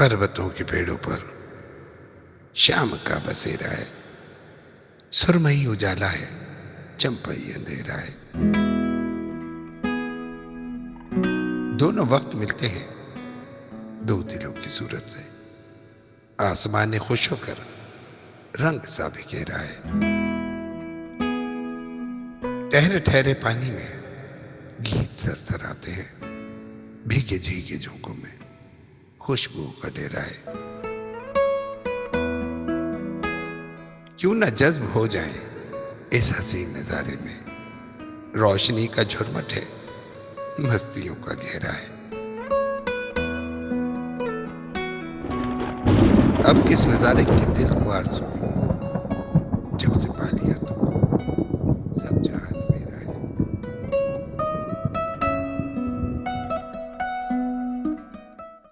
पर्वतों के पेड़ों पर शाम का बसेरा है, सुरमई उजाला है, चंपई अंधेरा है। दोनों वक्त मिलते हैं दो दिलों की सूरत से। आसमान ने खुश होकर रंग सा बिखेरा है। ठहरे ठहरे पानी में गीत सरसराते हैं, भीगे भीगे झोंकों में खुशबू का डेरा है। क्यों न जज्ब हो जाए इस हसीन नजारे में, रोशनी का झुरमट है, मस्तियों का घेरा है। अब किस नजारे की दिल को आरज़ू,